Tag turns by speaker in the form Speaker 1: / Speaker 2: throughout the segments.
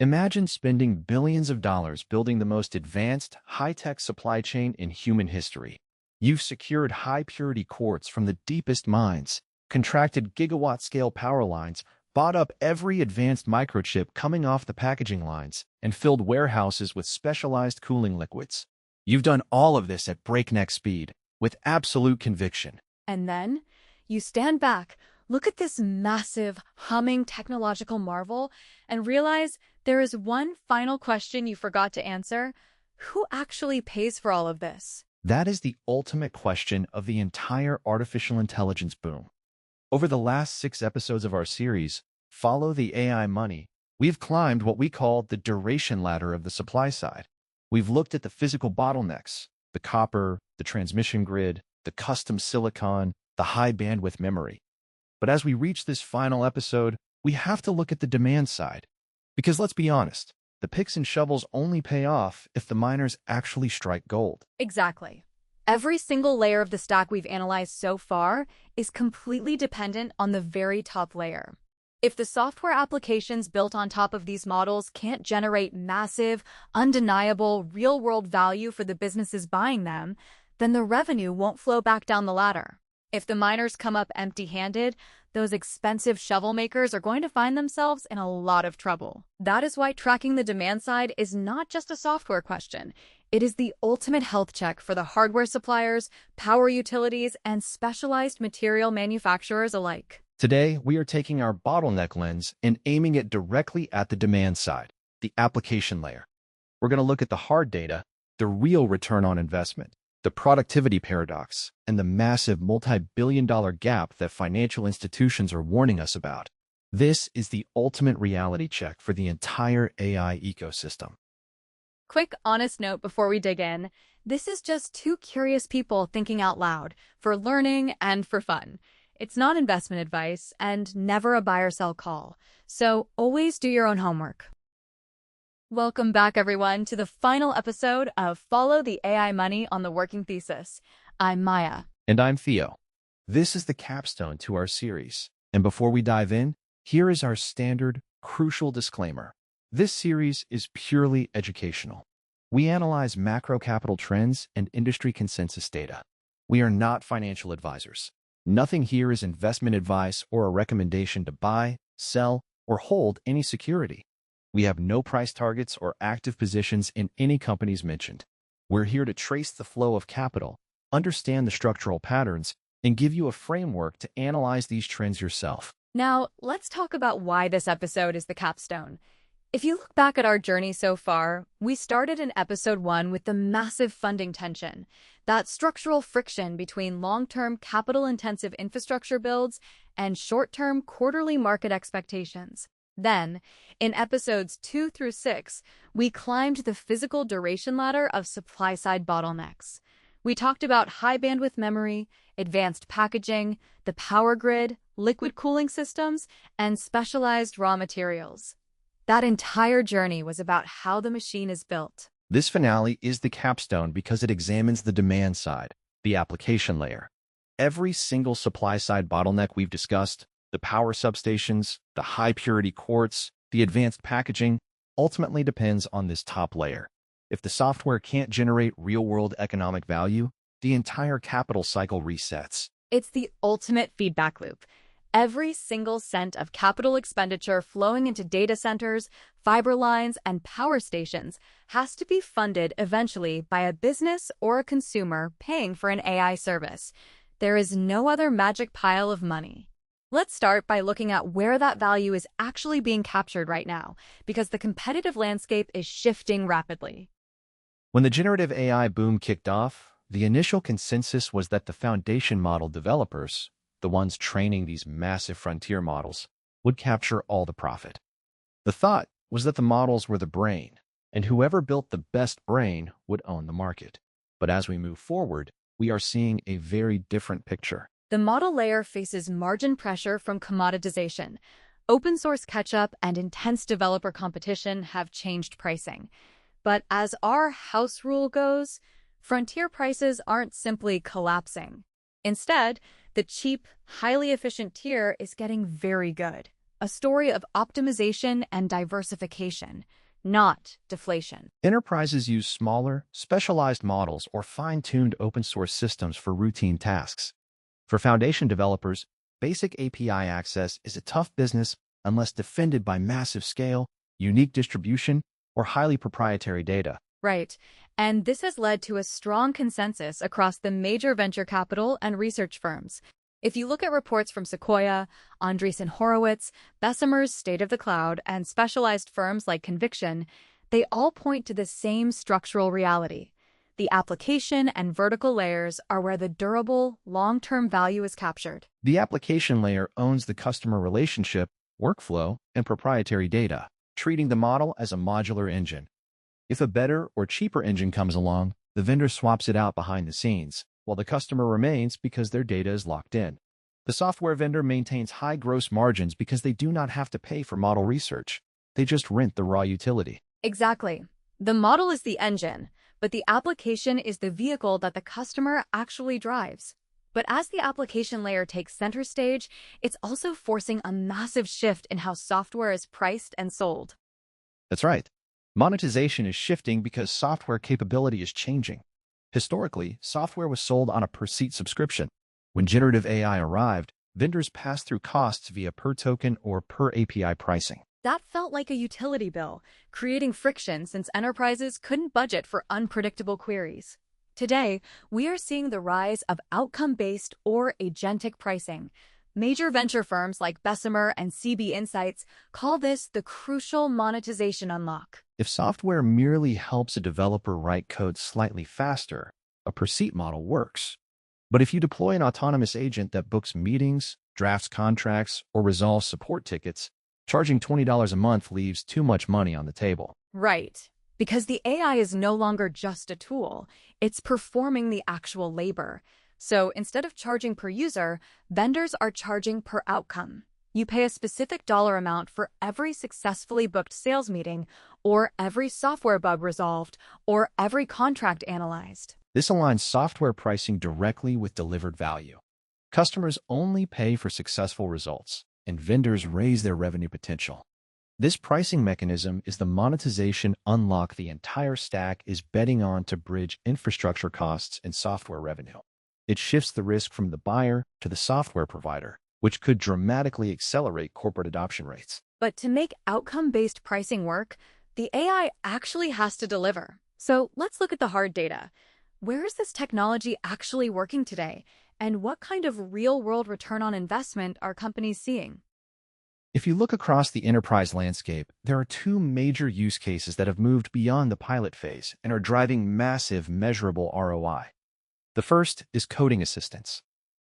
Speaker 1: Imagine spending billions of dollars building the most advanced, high-tech supply chain in human history. You've secured high-purity quartz from the deepest mines, contracted gigawatt-scale power lines, bought up every advanced microchip coming off the packaging lines, and filled warehouses with specialized cooling liquids. You've done all of this at breakneck speed, with absolute conviction.
Speaker 2: And then you stand back, look at this massive, humming technological marvel, and realize there is one final question you forgot to answer. Who actually pays for all of this?
Speaker 1: That is the ultimate question of the entire artificial intelligence boom. Over the last 6 episodes of our series, Follow the AI Money, we've climbed what we call the duration ladder of the supply side. We've looked at the physical bottlenecks, the copper, the transmission grid, the custom silicon, the high bandwidth memory. But as we reach this final episode, we have to look at the demand side. Because let's be honest, the picks and shovels only pay off if the miners actually strike gold.
Speaker 2: Exactly. Every single layer of the stack we've analyzed so far is completely dependent on the very top layer. If the software applications built on top of these models can't generate massive, undeniable, real-world value for the businesses buying them, then the revenue won't flow back down the ladder. If the miners come up empty-handed, those expensive shovel makers are going to find themselves in a lot of trouble. That is why tracking the demand side is not just a software question. It is the ultimate health check for the hardware suppliers, power utilities, and specialized material manufacturers alike.
Speaker 1: Today, we are taking our bottleneck lens and aiming it directly at the demand side, the application layer. We're going to look at the hard data, the real return on investment, the productivity paradox, and the massive multi-billion-dollar gap that financial institutions are warning us about. This is the ultimate reality check for the entire AI ecosystem.
Speaker 2: Quick, honest note before we dig in. This is just two curious people thinking out loud, for learning and for fun. It's not investment advice and never a buy or sell call, so always do your own homework. Welcome back, everyone, to the final episode of Follow the AI Money on the Working Thesis. I'm Maya.
Speaker 1: And I'm Theo. This is the capstone to our series. And before we dive in, here is our standard, crucial disclaimer. This series is purely educational. We analyze macro capital trends and industry consensus data. We are not financial advisors. Nothing here is investment advice or a recommendation to buy, sell, or hold any security. We have no price targets or active positions in any companies mentioned. We're here to trace the flow of capital, understand the structural patterns, and give you a framework to analyze these trends yourself.
Speaker 2: Now, let's talk about why this episode is the capstone. If you look back at our journey so far, we started in episode 1 with the massive funding tension, that structural friction between long-term capital-intensive infrastructure builds and short-term quarterly market expectations. Then, in episodes 2 through 6, we climbed the physical duration ladder of supply-side bottlenecks. We talked about high-bandwidth memory, advanced packaging, the power grid, liquid cooling systems, and specialized raw materials. That entire journey was about how the machine is built.
Speaker 1: This finale is the capstone because it examines the demand side, the application layer. Every single supply-side bottleneck we've discussed, the power substations, the high-purity quartz, the advanced packaging, ultimately depends on this top layer. If the software can't generate real-world economic value, the entire capital cycle resets.
Speaker 2: It's the ultimate feedback loop. Every single cent of capital expenditure flowing into data centers, fiber lines, and power stations has to be funded eventually by a business or a consumer paying for an AI service. There is no other magic pile of money. Let's start by looking at where that value is actually being captured right now, because the competitive landscape is shifting rapidly.
Speaker 1: When the generative AI boom kicked off, the initial consensus was that the foundation model developers, the ones training these massive frontier models, would capture all the profit. The thought was that the models were the brain, and whoever built the best brain would own the market. But as we move forward, we are seeing a very different picture.
Speaker 2: The model layer faces margin pressure from commoditization. Open source catch-up and intense developer competition have changed pricing. But as our house rule goes, frontier prices aren't simply collapsing. Instead, the cheap, highly efficient tier is getting very good. a story of optimization and diversification, not deflation.
Speaker 1: Enterprises use smaller, specialized models or fine-tuned open-source systems for routine tasks. For foundation developers, basic API access is a tough business unless defended by massive scale, unique distribution, or highly proprietary data.
Speaker 2: Right. And this has led to a strong consensus across the major venture capital and research firms. If you look at reports from Sequoia, Andreessen Horowitz, Bessemer's State of the Cloud, and specialized firms like Conviction, they all point to the same structural reality. The application and vertical layers are where the durable, long-term value is captured.
Speaker 1: The application layer owns the customer relationship, workflow, and proprietary data, treating the model as a modular engine. If a better or cheaper engine comes along, the vendor swaps it out behind the scenes, while the customer remains because their data is locked in. The software vendor maintains high gross margins because they do not have to pay for model research. They just rent the raw utility.
Speaker 2: Exactly. The model is the engine, but the application is the vehicle that the customer actually drives. But as the application layer takes center stage, it's also forcing a massive shift in how software is priced and sold.
Speaker 1: That's right. Monetization is shifting because software capability is changing. Historically, software was sold on a per-seat subscription. When generative AI arrived, vendors passed through costs via per-token or per-API pricing.
Speaker 2: That felt like a utility bill, creating friction since enterprises couldn't budget for unpredictable queries. Today, we are seeing the rise of outcome-based or agentic pricing. Major venture firms like Bessemer and CB Insights call this the crucial monetization unlock.
Speaker 1: If software merely helps a developer write code slightly faster, a per-seat model works. But if you deploy an autonomous agent that books meetings, drafts contracts, or resolves support tickets, charging $20 a month leaves too much money on the table.
Speaker 2: Right. Because the AI is no longer just a tool, it's performing the actual labor. So instead of charging per user, vendors are charging per outcome. You pay a specific dollar amount for every successfully booked sales meeting, or every software bug resolved, or every contract analyzed.
Speaker 1: This aligns software pricing directly with delivered value. Customers only pay for successful results, and vendors raise their revenue potential. This pricing mechanism is the monetization unlock the entire stack is betting on to bridge infrastructure costs and software revenue. It shifts the risk from the buyer to the software provider, which could dramatically accelerate corporate adoption rates.
Speaker 2: But to make outcome-based pricing work, the AI actually has to deliver. So let's look at the hard data. Where is this technology actually working today? And what kind of real-world return on investment are companies seeing?
Speaker 1: If you look across the enterprise landscape, there are two major use cases that have moved beyond the pilot phase and are driving massive, measurable ROI. The first is coding assistance.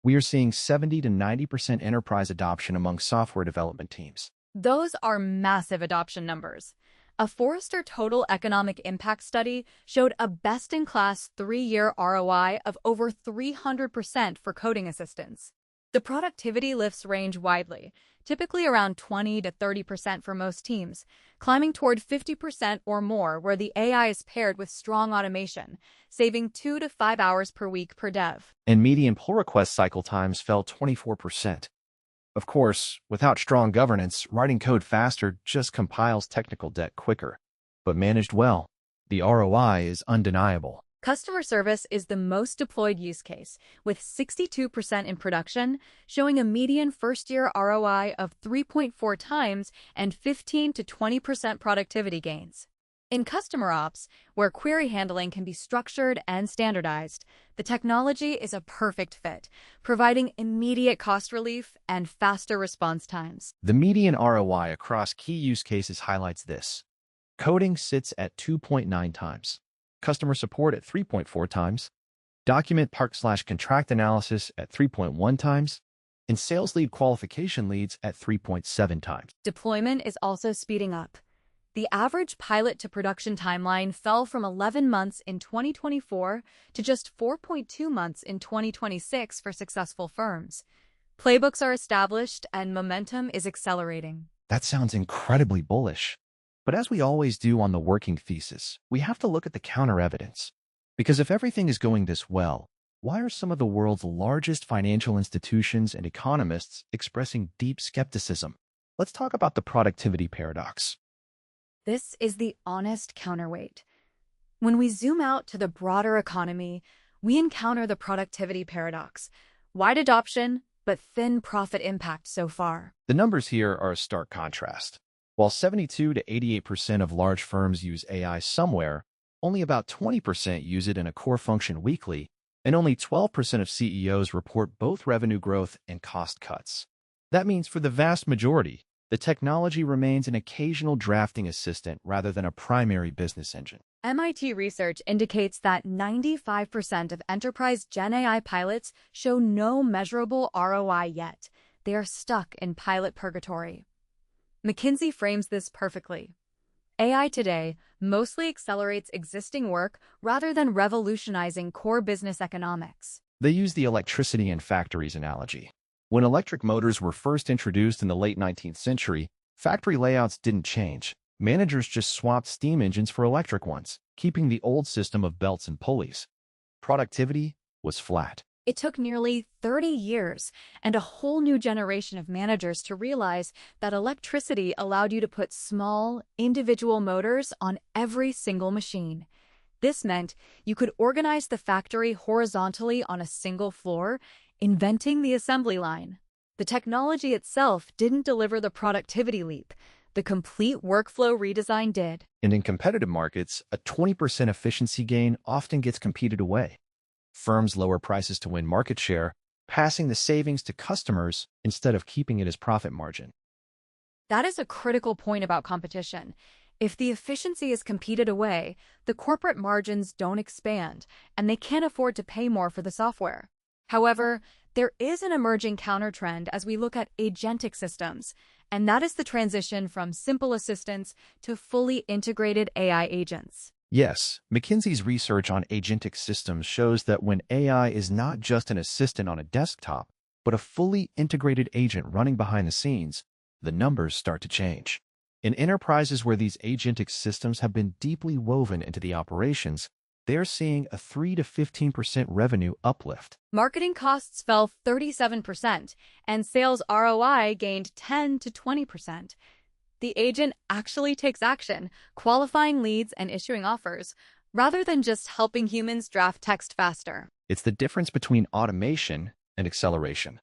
Speaker 1: We are seeing 70 to 90% enterprise adoption among software development teams.
Speaker 2: Those are massive adoption numbers. A Forrester Total Economic Impact study showed a best-in-class 3-year ROI of over 300% for coding assistance. The productivity lifts range widely, typically around 20 to 30% for most teams, climbing toward 50% or more where the AI is paired with strong automation, saving 2 to 5 hours per week per dev.
Speaker 1: And median pull request cycle times fell 24%. Of course, without strong governance, writing code faster just compiles technical debt quicker. But managed well, the ROI is undeniable.
Speaker 2: Customer service is the most deployed use case, with 62% in production, showing a median first-year ROI of 3.4 times and 15 to 20% productivity gains. In customer ops, where query handling can be structured and standardized, the technology is a perfect fit, providing immediate cost relief and faster response times.
Speaker 1: The median ROI across key use cases highlights this. Coding sits at 2.9 times. Customer support at 3.4 times, document park/contract analysis at 3.1 times, and sales lead qualification leads at 3.7 times.
Speaker 2: Deployment is also speeding up. The average pilot to production timeline fell from 11 months in 2024 to just 4.2 months in 2026 for successful firms. Playbooks are established and momentum is accelerating.
Speaker 1: That sounds incredibly bullish. But as we always do on the working thesis, we have to look at the counter-evidence. Because if everything is going this well, why are some of the world's largest financial institutions and economists expressing deep skepticism? Let's talk about the productivity paradox.
Speaker 2: This is the honest counterweight. When we zoom out to the broader economy, we encounter the productivity paradox. Wide adoption, but thin profit impact so far.
Speaker 1: The numbers here are a stark contrast. While 72 to 88% of large firms use AI somewhere, only about 20% use it in a core function weekly, and only 12% of CEOs report both revenue growth and cost cuts. That means for the vast majority, the technology remains an occasional drafting assistant rather than a primary business engine.
Speaker 2: MIT research indicates that 95% of enterprise GenAI pilots show no measurable ROI yet. They are stuck in pilot purgatory. McKinsey frames this perfectly. AI today mostly accelerates existing work rather than revolutionizing core business economics.
Speaker 1: They use the electricity in factories analogy. When electric motors were first introduced in the late 19th century, factory layouts didn't change. Managers just swapped steam engines for electric ones, keeping the old system of belts and pulleys. Productivity was flat.
Speaker 2: It took nearly 30 years and a whole new generation of managers to realize that electricity allowed you to put small, individual motors on every single machine. This meant you could organize the factory horizontally on a single floor, inventing the assembly line. The technology itself didn't deliver the productivity leap. The complete workflow redesign did.
Speaker 1: And in competitive markets, a 20% efficiency gain often gets competed away. Firms lower prices to win market share, passing the savings to customers instead of keeping it as profit margin.
Speaker 2: That is a critical point about competition. If the efficiency is competed away, the corporate margins don't expand, and they can't afford to pay more for the software. However, there is an emerging countertrend as we look at agentic systems, and that is the transition from simple assistants to fully integrated AI agents.
Speaker 1: Yes, McKinsey's research on agentic systems shows that when AI is not just an assistant on a desktop, but a fully integrated agent running behind the scenes, the numbers start to change. In enterprises where these agentic systems have been deeply woven into the operations, they're seeing a 3 to 15% revenue uplift.
Speaker 2: Marketing costs fell 37%, and sales ROI gained 10 to 20%. The agent actually takes action, qualifying leads and issuing offers, rather than just helping humans draft text faster.
Speaker 1: It's the difference between automation and acceleration.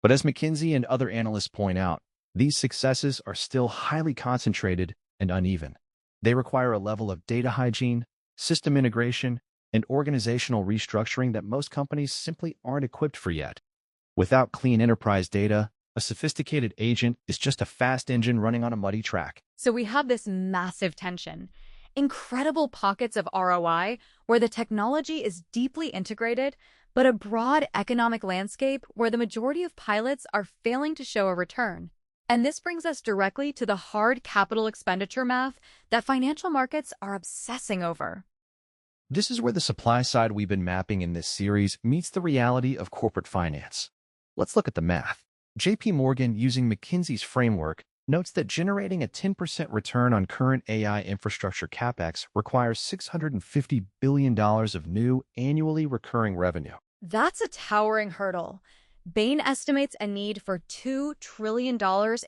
Speaker 1: But as McKinsey and other analysts point out, these successes are still highly concentrated and uneven. They require a level of data hygiene, system integration, and organizational restructuring that most companies simply aren't equipped for yet. Without clean enterprise data, a sophisticated agent is just a fast engine running on a muddy track.
Speaker 2: So we have this massive tension. Incredible pockets of ROI where the technology is deeply integrated, but a broad economic landscape where the majority of pilots are failing to show a return. And this brings us directly to the hard capital expenditure math that financial markets are obsessing over.
Speaker 1: This is where the supply side we've been mapping in this series meets the reality of corporate finance. Let's look at the math. JPMorgan, using McKinsey's framework, notes that generating a 10% return on current AI infrastructure capex requires $650 billion of new, annually recurring revenue.
Speaker 2: That's a towering hurdle. Bain estimates a need for $2 trillion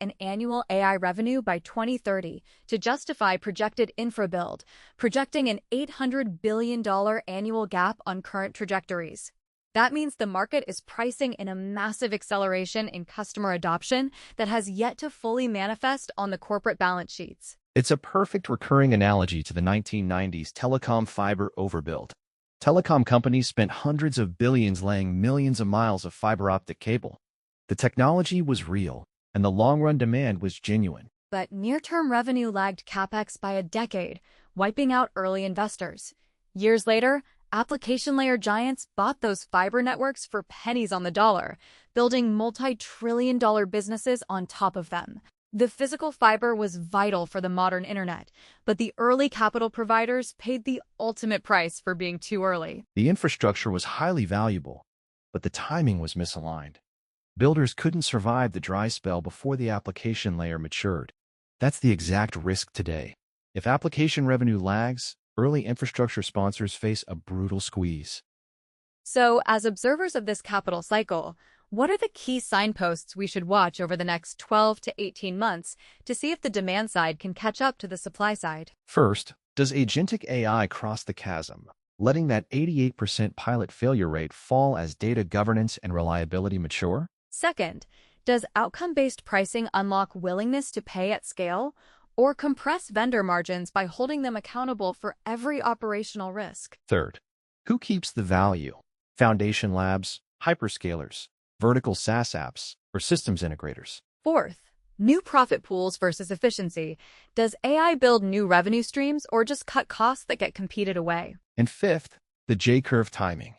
Speaker 2: in annual AI revenue by 2030 to justify projected infra build, projecting an $800 billion annual gap on current trajectories. That means the market is pricing in a massive acceleration in customer adoption that has yet to fully manifest on the corporate balance sheets.
Speaker 1: It's a perfect recurring analogy to the 1990s telecom-fiber overbuild. Telecom companies spent hundreds of billions laying millions of miles of fiber optic cable. The technology was real, and the long-run demand was genuine.
Speaker 2: But near-term revenue lagged capex by a decade, wiping out early investors. Years later, application layer giants bought those fiber networks for pennies on the dollar, building multi-trillion-dollar businesses on top of them. The physical fiber was vital for the modern internet, but the early capital providers paid the ultimate price for being too early.
Speaker 1: The infrastructure was highly valuable, but the timing was misaligned. Builders couldn't survive the dry spell before the application layer matured. That's the exact risk today. If application revenue lags, early infrastructure sponsors face a brutal squeeze.
Speaker 2: So, as observers of this capital cycle, What are the key signposts we should watch over the next 12 to 18 months to see if the demand side can catch up to the supply side?
Speaker 1: First, does agentic AI cross the chasm, letting that 88% pilot failure rate fall as data governance and reliability mature?
Speaker 2: Second, does outcome-based pricing unlock willingness to pay at scale or compress vendor margins by holding them accountable for every operational risk?
Speaker 1: Third, who keeps the value? Foundation labs, hyperscalers, vertical SaaS apps, or systems integrators?
Speaker 2: Fourth, new profit pools versus efficiency. Does AI build new revenue streams or just cut costs that get competed away?
Speaker 1: And fifth, the J-curve timing.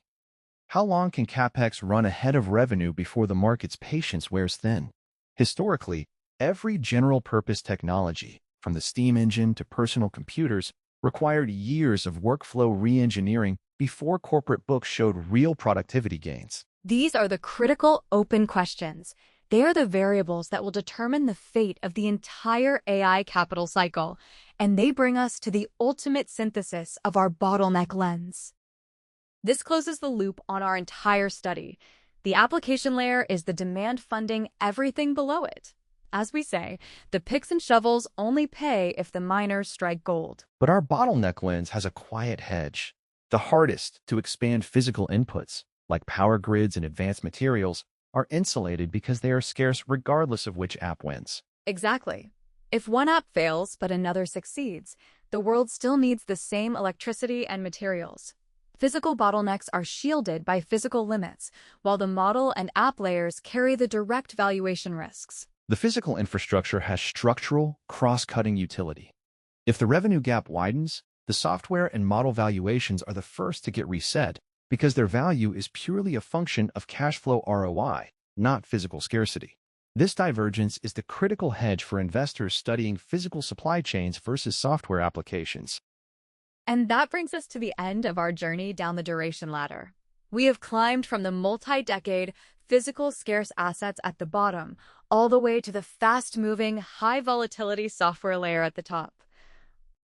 Speaker 1: How long can capex run ahead of revenue before the market's patience wears thin? Historically, every general-purpose technology, from the steam engine to personal computers, required years of workflow re-engineering before corporate books showed real productivity gains.
Speaker 2: These are the critical open questions. They are the variables that will determine the fate of the entire AI capital cycle, and they bring us to the ultimate synthesis of our bottleneck lens. This closes the loop on our entire study. The application layer is the demand funding everything below it. As we say, the picks and shovels only pay if the miners strike gold.
Speaker 1: But our bottleneck lens has a quiet hedge. The hardest to expand physical inputs, like power grids and advanced materials, are insulated because they are scarce regardless of which app wins.
Speaker 2: Exactly. If one app fails but another succeeds, the world still needs the same electricity and materials. Physical bottlenecks are shielded by physical limits, while the model and app layers carry the direct valuation risks.
Speaker 1: The physical infrastructure has structural, cross-cutting utility. If the revenue gap widens, the software and model valuations are the first to get reset because their value is purely a function of cash flow ROI, not physical scarcity. This divergence is the critical hedge for investors studying physical supply chains versus software applications.
Speaker 2: And that brings us to the end of our journey down the duration ladder. We have climbed from the multi-decade physical scarce assets at the bottom all the way to the fast-moving, high-volatility software layer at the top.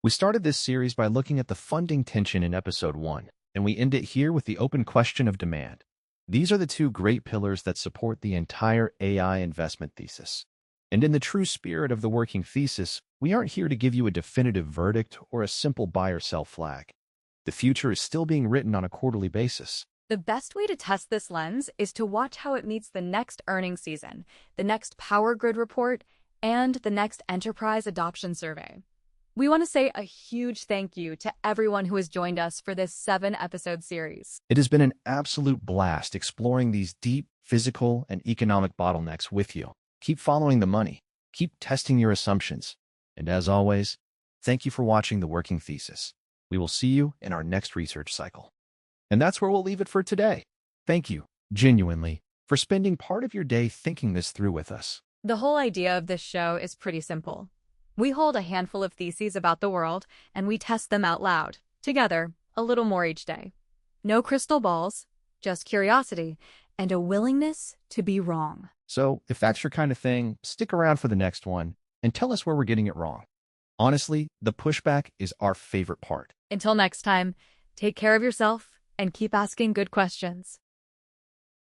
Speaker 1: We started this series by looking at the funding tension in episode 1, and we end it here with the open question of demand. These are the two great pillars that support the entire AI investment thesis. And in the true spirit of the working thesis, we aren't here to give you a definitive verdict or a simple buy or sell flag. The future is still being written on a quarterly basis.
Speaker 2: The best way to test this lens is to watch how it meets the next earnings season, the next power grid report, and the next enterprise adoption survey. We want to say a huge thank you to everyone who has joined us for this 7-episode series.
Speaker 1: It has been an absolute blast exploring these deep physical and economic bottlenecks with you. Keep following the money, keep testing your assumptions, and as always, thank you for watching The Working Thesis. We will see you in our next research cycle. And that's where we'll leave it for today. Thank you, genuinely, for spending part of your day thinking this through with us.
Speaker 2: The whole idea of this show is pretty simple. We hold a handful of theses about the world, and we test them out loud, together, a little more each day. No crystal balls, just curiosity, and a willingness to be wrong.
Speaker 1: So, if that's your kind of thing, stick around for the next one, and tell us where we're getting it wrong. Honestly, the pushback is our favorite part.
Speaker 2: Until next time, take care of yourself and keep asking good questions.